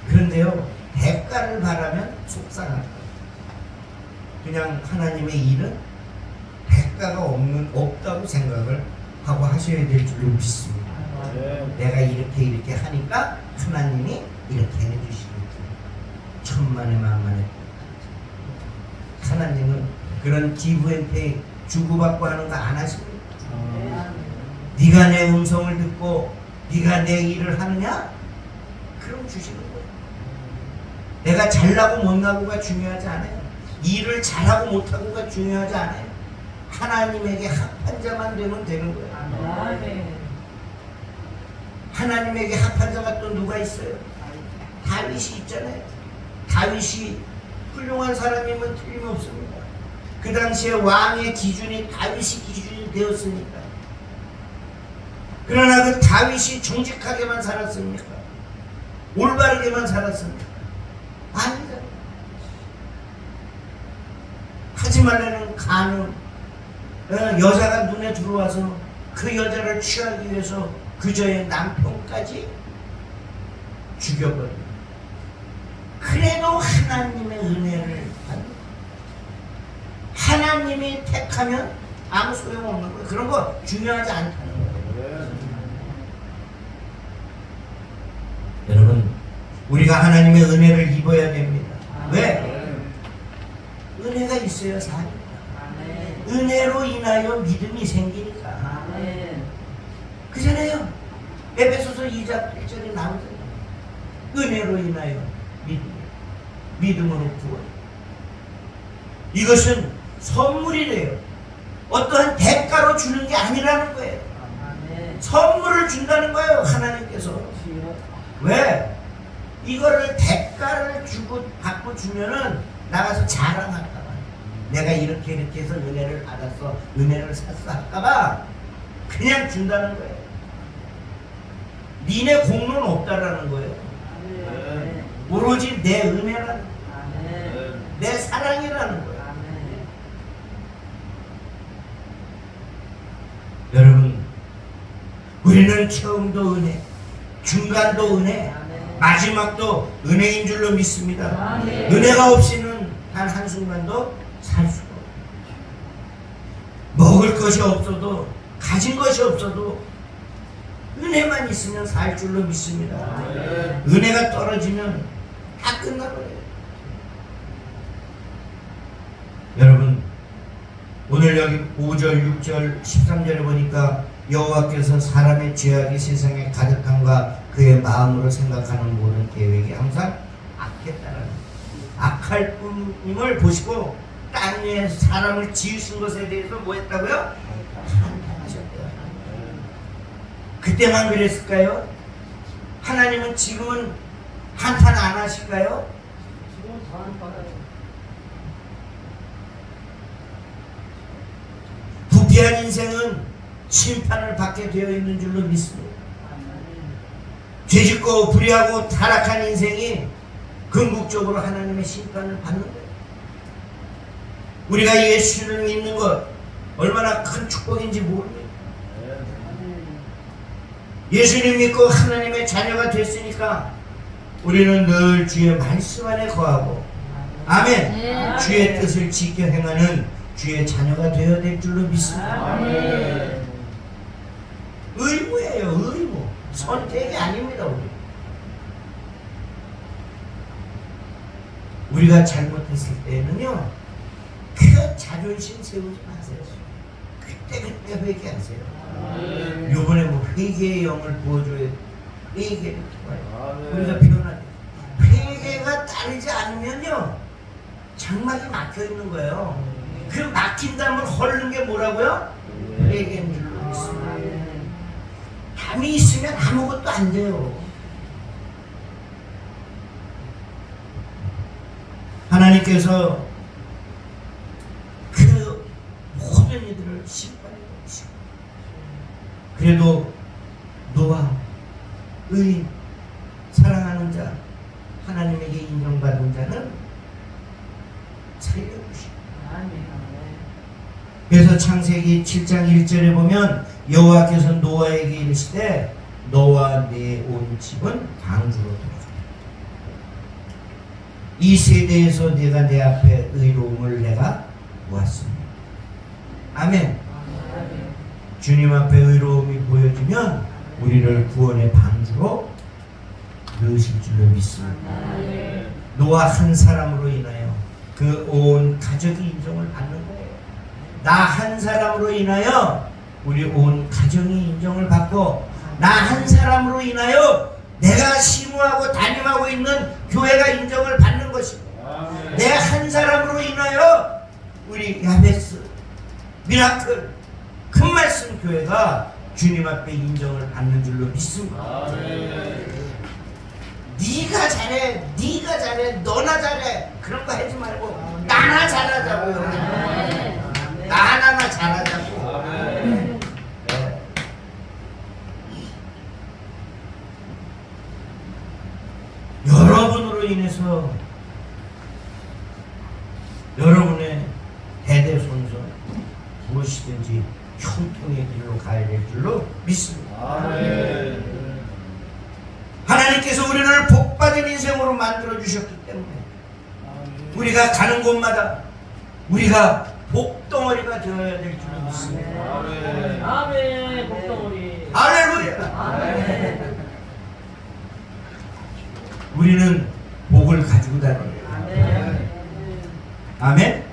그런데요 대가를 바라면 속상합니다. 그냥 하나님의 일은 대가가 없다고 생각을 하고 하셔야 될 줄로 믿습니다. 내가 이렇게 하니까 하나님이 이렇게 해주시겠지. 천만에 만만에. 하나님은 그런 기브앤페이 주고받고 하는 거 안 하십니까? 네가 내 음성을 듣고 네가 내 일을 하느냐? 그럼 주시는 거예요. 내가 잘나고 못나고가 중요하지 않아요. 일을 잘하고 못하고가 중요하지 않아요. 하나님에게 합한 자만 되면 되는 거예요. 하나님에게 합한 자가 또 누가 있어요? 다윗이 있잖아요. 다윗이 훌륭한 사람이면 틀림없습니다. 그 당시에 왕의 기준이 다윗이 기준이 되었으니까. 그러나 그 다윗이 정직하게만 살았습니까? 올바르게만 살았습니까? 아니죠. 하지 말라는 간음, 여자가 눈에 들어와서 그 여자를 취하기 위해서 그저의 남편까지 죽여버립니다. 그래도 하나님의 은혜를 받는, 하나님이 택하면 아무 소용없는 거예요. 그런 거 중요하지 않다는 거예요. 여러분 우리가 하나님의 은혜를 입어야 됩니다. 왜? 은혜가 있어야 사니까. 은혜로 인하여 믿음이 생기니까. 그잖아요. 에베소서 2장 8절에 나오잖아요. 은혜로 인하여 믿음으로 구원. 이것은 선물이래요. 어떠한 대가로 주는 게 아니라는 거예요. 선물을 준다는 거예요. 하나님께서. 왜? 이거를 대가를 주고 받고 주면은 나가서 자랑할까봐, 내가 이렇게 해서 은혜를 받았어, 은혜를 샀어 할까봐 그냥 준다는 거예요. 니네 공로는 없다라는 거예요. 오로지 내 은혜라는 거예요. 내 사랑이라는 거예요. 여러분 우리는 처음도 은혜, 중간도 은혜, 마지막도 은혜인 줄로 믿습니다. 은혜가 없이는 단 한순간도 살 수가 없어요. 먹을 것이 없어도, 가진 것이 없어도 은혜만 있으면 살 줄로 믿습니다. 은혜가 떨어지면 다 끝나버려요. 여러분 오늘 여기 5절, 6절, 13절에 보니까 여호와께서 사람의 죄악이 세상에 가득함과 그의 마음으로 생각하는 모든 계획이 항상 악했다는 악할 뿐임을 보시고 땅 위에 사람을 지으신 것에 대해서 뭐 했다고요? 한탄하셨대요. 그때만 그랬을까요? 하나님은 지금은 한탄 안 하실까요? 지금은 더 한탄해요. 부패한 인생은 심판을 받게 되어 있는 줄로 믿습니다. 죄짓고 불의하고 타락한 인생이 궁극적으로 하나님의 심판을 받는 거예요. 우리가 예수를 믿는 것 얼마나 큰 축복인지 모릅니다. 예수님 믿고 하나님의 자녀가 됐으니까 우리는 늘 주의 말씀 안에 거하고 아멘. 주의 뜻을 지켜 행하는 주의 자녀가 되어야 될 줄로 믿습니다. 의무예요. 의무. 선택이 아닙니다. 우리가 잘못했을 때는요, 그 자존심 세우지 마세요. 그때 회개하세요. 요번에 뭐 회개의 영을 부어줘야 회개를 통하여 우리가 표현하죠. 회개가 따르지 않으면요, 장막이 막혀 있는 거예요. 그 막힌 담을 헐는 게 뭐라고요? 회개인 줄로 믿습니다. 담이 있으면 아무것도 안 돼요. 하나님께서 그 모든 이들을 심판해 주시고, 그래도 노아, 의인, 사랑하는 자, 하나님에게 인정받은 자는 살려주시고, 그래서 창세기 7장 1절에 보면 여호와께서 노아에게 이르시되 너와 네 온 집은 방주로 돌아가라. 이 세대에서 내가 내 앞에 의로움을 내가 보았습니다. 아멘. 주님 앞에 의로움이 보여지면 우리를 구원의 방주로 넣으실 줄로 믿습니다. 노아 한 사람으로 인하여 그 온 가족이 인정을 받는 거예요. 나 한 사람으로 인하여 우리 온 가정이 인정을 받고, 나 한 사람으로 인하여 내가 심우하고 담임하고 있는 교회가 인정을 받는 것이고, 내 한 사람으로 인하여 우리 야베스, 미라클, 큰 말씀 교회가 주님 앞에 인정을 받는 줄로 믿습니다. 네가 잘해, 네가 잘해, 너나 잘해, 그런 거 하지 말고 나나 잘하자고요. 나 하나나 잘하자고. 네. 여러분으로 인해서 여러분의 대대손손 무엇이든지 형통의 길로 가야 될 줄로 믿습니다. 하나님께서 우리를 복받은 인생으로 만들어 주셨기 때문에 우리가 가는 곳마다 우리가 복덩어리가 되어야 될 줄로 믿습니다. 아멘. 복덩어리. 할렐루야. 우리는 복을 가지고 다녀요. 아멘.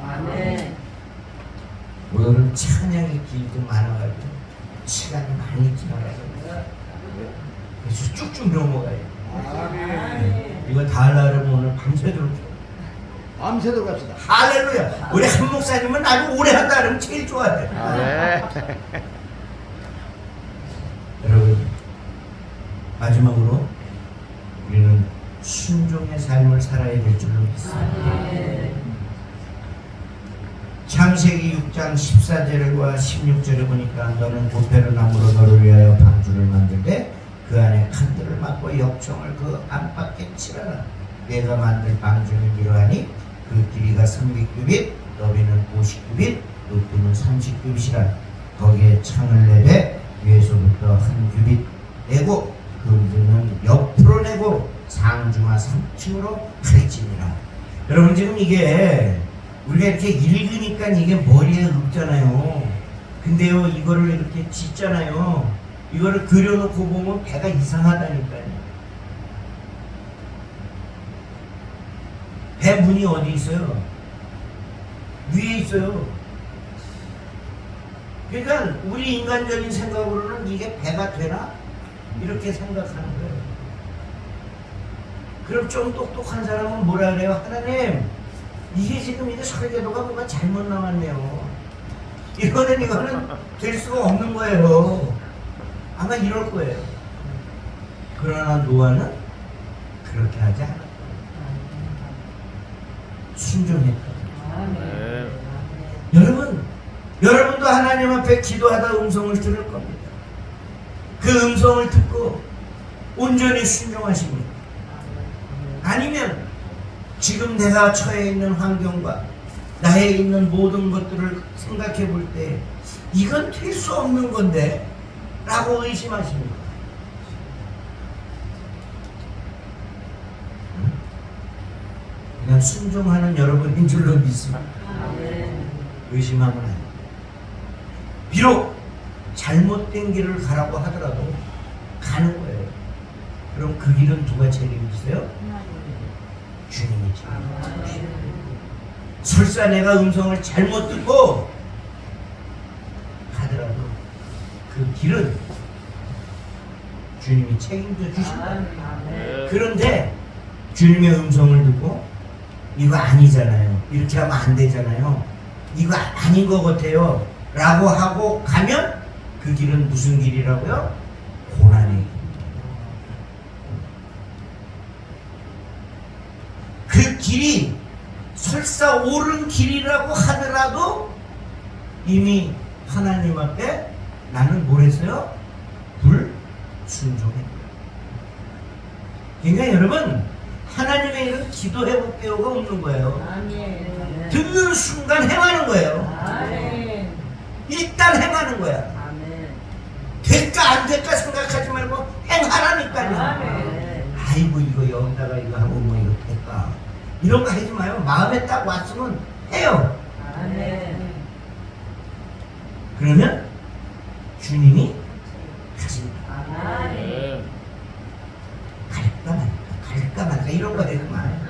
오늘은 찬양의 길도 많아가지고 시간이 많이 지나가서 그래서 쭉쭉 넘어가요. 이거 다 하려면 오늘 밤새도록 밤새도록 갑시다. 할렐루야. 우리 한 목사님은 아주 오래 한다 그러면 제일 좋아해. 여러분, 마지막으로 우리는 순종의 삶을 살아야 될 줄로 믿습니다. 창세기 6장 14절과 16절에 보니까 너는 보페르나무로 너를 위하여 방주를 만들되 그 안에 칸들을 막고 역청을 그 안팎에 칠하라. 내가 만들 방주는 이러하니 그 길이가 300규빗, 너비는 50규빗, 높이는 30규빗이라. 거기에 창을 내되 위에서부터 한 규빗 내고 그물은 옆으로 내고 상중하 3층으로 가르치니라. 여러분, 지금 이게 우리가 이렇게 읽으니까 이게 머리에 읊잖아요. 근데요, 이거를 이렇게 짓잖아요. 이거를 그려놓고 보면 배가 이상하다니까요. 배 문이 어디 있어요? 위에 있어요. 그러니까 우리 인간적인 생각으로는 이게 배가 되나? 이렇게 생각하는 거예요. 그럼 좀 똑똑한 사람은 뭐라 그래요? 하나님, 이게 지금 이게 설계도가 뭔가 잘못 나왔네요. 이거는 될 수가 없는 거예요. 아마 이럴 거예요. 그러나 노아는 그렇게 하지 않았다. 순종했다. 여러분도 하나님 앞에 기도하다 음성을 들을 겁니다. 그 음성을 듣고 온전히 순종하십니다. 아니면 지금 내가 처해 있는 환경과 나에 있는 모든 것들을 생각해 볼 때 이건 될 수 없는 건데 라고 의심하십니다. 그냥 순종하는 여러분인 줄로 믿습니다. 의심하면 안 돼요. 비록 잘못된 길을 가라고 하더라도 가는 거예요. 그럼 그 길은 누가 책임지세요? 주님이 책임지세요. 설사 내가 음성을 잘못 듣고 가더라도 그 길은 주님이 책임져 주신다. 그런데 주님의 음성을 듣고 이거 아니잖아요. 이렇게 하면 안 되잖아요. 이거 아닌 것 같아요. 라고 하고 가면 그 길은 무슨 길이라고요? 고난의 길. 그 길이 설사 옳은 길이라고 하더라도 이미 하나님 앞에 나는 뭘 했어요? 불순종했다. 그러니까 여러분, 하나님의 일은 기도해볼 필요가 없는 거예요. 아멘. 듣는 순간 행하는 거예요. 아멘. 일단 행하는 거야. 아멘. 될까 안 될까 생각하지 말고 행하라니까요. 아멘. 아이고 이거 여기다가 이거 하고 뭐 이거 될까 이런 거 하지 마요. 마음에 딱 왔으면 해요. 아멘. 그러면 주님이 하십니다. 아멘. 갈까 말까 이런 거 하지 마요.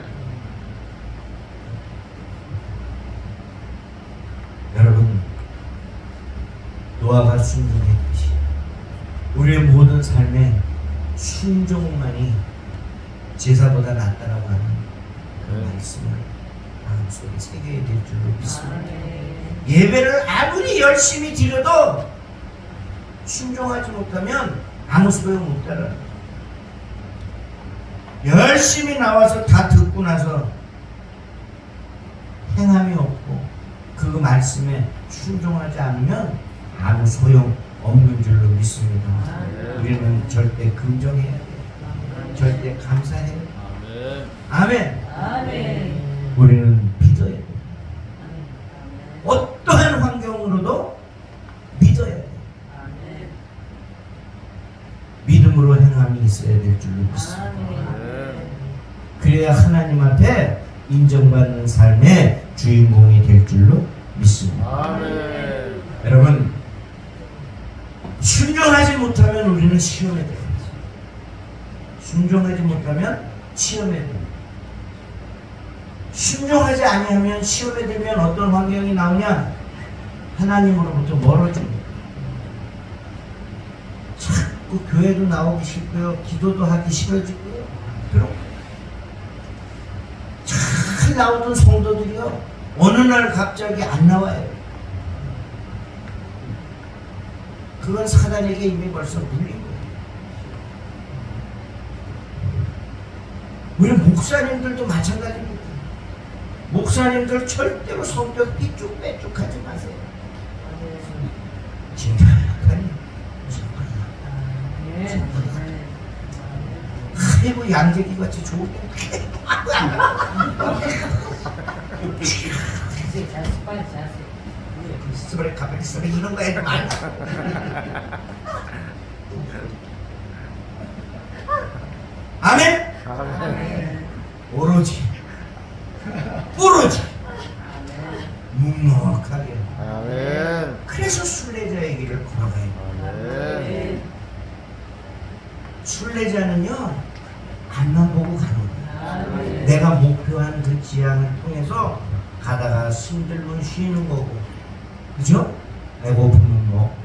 여러분, 노아가 순종했듯이 우리의 모든 삶에 순종만이 제사보다 낫다라고 하는 그 말씀을 마음속에 새겨야 될 줄로 믿습니다. 예배를 아무리 열심히 드려도 순종하지 못하면 아무 소용 없다라는 거예요. 열심히 나와서 다 듣고 나서 행함이 없고 그 말씀에 순종하지 않으면 아무 소용 없는 줄로 믿습니다. 우리는 절대 긍정해야 돼요. 절대 감사해야 돼요. 아멘. 아멘. 우리는 믿어야 돼요. 어떠한 환경으로도 믿어야 돼요. 믿음으로 행함이 있어야 될 줄로 믿습니다. 그래야 하나님 앞에 인정받는 삶의 주인공이 될 줄로 믿습니다. 아멘. 여러분, 순종하지 못하면 우리는 시험에 됩니다. 순종하지 못하면 시험에 됩니다. 순종하지 아니하면 시험에 되면 어떤 환경이 나오냐? 하나님으로부터 멀어집니다. 자꾸 교회도 나오기 싫고요, 기도도 하기 싫어지고요. 그럼 잘 나오던 성도들이요, 어느 날 갑자기 안 나와요. 그건 사단에게 이미 벌써 물린 거예요. 우리 목사님들도 마찬가지입니다. 목사님들 절대로 성격 삐쭉빼쭉하지 마세요. 진짜하니 아이고 양재기 같이 좋은데 스브레 카페 스브레 이런 거 해도 안 아멘. 아멘. 오로지 묵묵하게. 아멘. 그래서 순례자의 길을 걸어가야 돼요. 아멘. 순례자는요, 앞만 보고 가는 거예요. 내가 목표한 그 지향을 통해서 가다가 힘들면 쉬는 거고, 그죠? 배고프면 먹고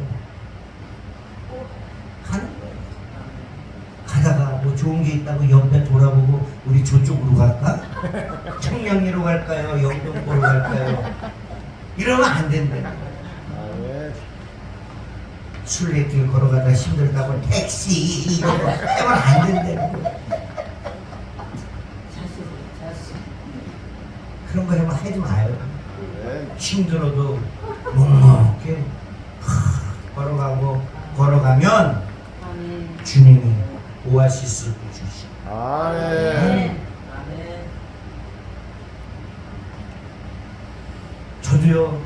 가는 거예요. 가다가 뭐 좋은 좋은 게 있다고 옆에 돌아보고 우리 저쪽으로 갈까? 청량리로 갈까요? 영등포로 갈까요? 이러면 안 된대. 아멘. 순례길 걸어가다 힘들다고 택시 이런 거 하면 안 된대. 자식. 그런 거 하면 하지 마요. 아멘. 힘들어도 묵묵하게 걸어가면 아멘. 주님이 오아시스도 주시고 아멘. 아멘. 저도요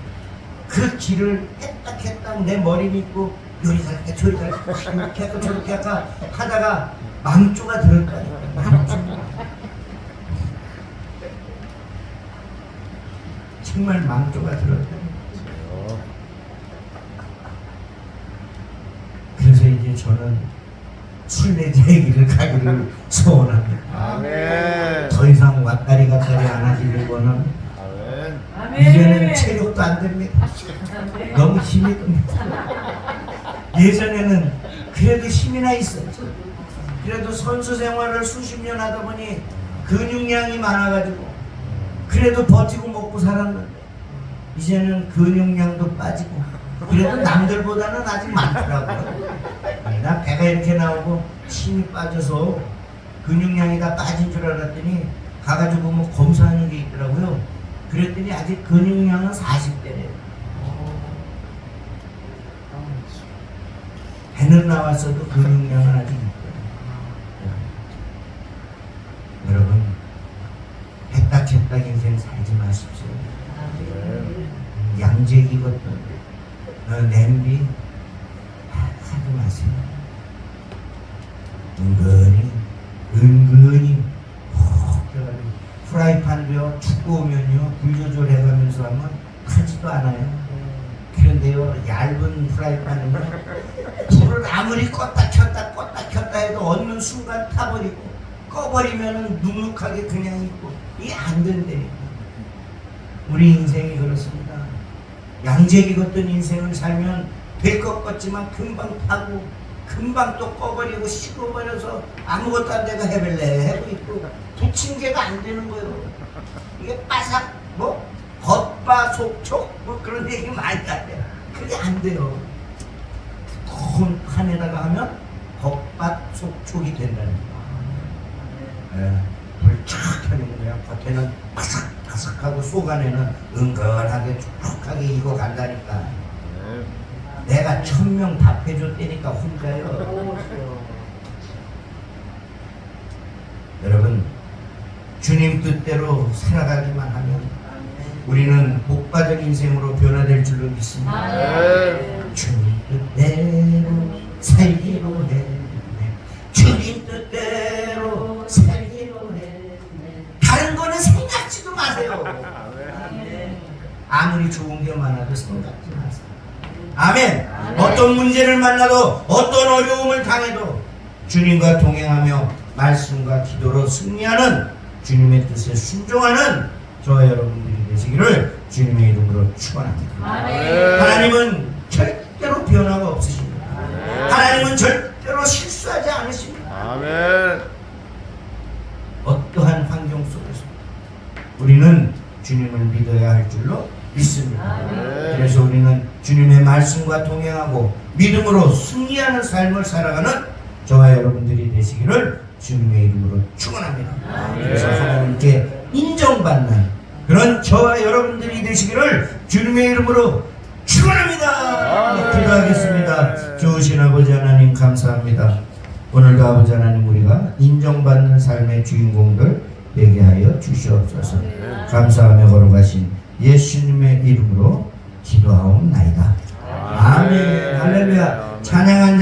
그 길을 했딱 내 머리 믿고 요리 갈까 저리 갈까 이렇게 할까 저렇게 할까 하다가 망조가 들었다니까. 망조. 정말 망조가 들었다. 그래서 이제 저는 순례자의 길을 가기를 소원합니다. 아멘. 더 이상 왔다리 갔다리 안 하기를 원합니다. 아멘. 아멘. 이제는 체력도 안 됩니다. 아멘. 너무 힘이 듭니다. 예전에는 그래도 힘이나 있었죠. 그래도 선수 생활을 수십 년 하다 보니 근육량이 많아가지고 그래도 버티고 먹고 살았는데 이제는 근육량도 빠지고 그래도 남들보다는 아직 많더라고요. 나 배가 이렇게 나오고 힘이 빠져서 근육량이 다 빠진 줄 알았더니 가가지고 뭐 검사하는 게 있더라고요. 그랬더니 아직 근육량은 40대래요. 배는 나왔어도 근육량은 아직 있고요. 여러분 했딱 인생 살지 마십시오. 양재기 것도 냄비 하지 마세요. 은근히 훅 들어가지고 프라이팬도요 두꺼우면요 불 조절해가면서 하면 타지도 않아요. 그런데요 얇은 프라이팬은요 불을 아무리 껐다 켰다 해도 어느 순간 타버리고 꺼버리면은 눅눅하게 그냥 있고 이게 안 된다니까. 우리 인생이 그렇습니다. 양재기 같은 인생을 살면 될 것 같지만 금방 타고 금방 또 꺼버리고 식어버려서 아무것도 안 되고 해볼래 하고 있고 부침개가 안 되는 거예요. 이게 바삭 뭐 겉바속촉 뭐 그런 얘기 많이 하대요. 그게 안 돼요. 두꺼운 판에다가 하면 겉바속촉이 된다는 거예요. 불쫙 켜는 거야. 겉에는 바삭바삭하고 속 안에는 은근하게 촉촉하게 익어간다니까. 내가 1000명 답해줬다니까 혼자요. 여러분 주님 뜻대로 살아가기만 하면 우리는 복받은 인생으로 변화될 줄로 믿습니다. 주님 뜻대로 살기로 해. 주님 뜻대로 살기로 해. 다른 거는 생각지도 마세요. 아무리 좋은 게 많아도 생각지 마세요. 아멘. 어떤 문제를 만나도 어떤 어려움을 당해도 주님과 동행하며 말씀과 기도로 승리하는 주님의 뜻에 순종하는 저와 여러분들이 되시기를 주님의 이름으로 축원합니다. 하나님은 절대로 변화가 없으십니다. 하나님은 절대로 실수하지 않으십니다. 아멘. 어떠한 환경 속에서 우리는 주님을 믿어야 할 줄로 믿습니다. 그래서 우리는 주님의 말씀과 동행하고 믿음으로 승리하는 삶을 살아가는 저와 여러분들이 되시기를 주님의 이름으로 축원합니다. 그래서 하나님께 인정받는 그런 저와 여러분들이 되시기를 주님의 이름으로 축원합니다. 기도하겠습니다. 좋으신 아버지 하나님 감사합니다. 오늘도 아버지 하나님 우리가 인정받는 삶의 주인공들 되게 하여 주시옵소서. 감사하며 걸어가신 예수님의 이름으로 기도하옵나이다. 아멘. 할렐루야. 찬양한 자